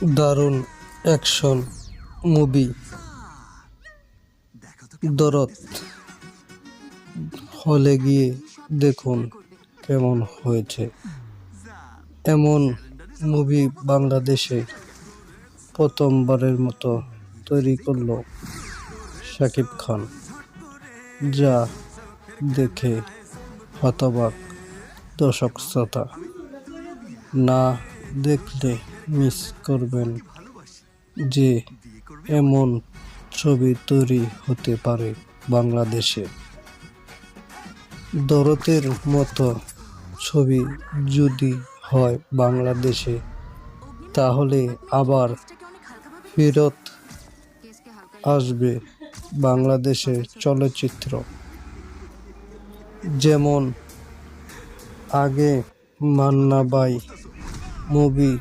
দারুণ action movie দরদ হলে গিয়ে দেখুন কেমন হয়েছে। এমন মুভি বাংলাদেশে প্রথমবারের মতো তৈরি করল শাকিব খান, যা দেখে হতবাক দর্শক শ্রোতা। না দেখলে মিস করবেন যে এমন ছবি তৈরি হতে পারে বাংলাদেশে। দরদের মতো ছবি যদি হয় বাংলাদেশে, তাহলে আবার ফেরত আসবে বাংলাদেশের চলচ্চিত্র। যেমন আগে মান্না ভাই মুভি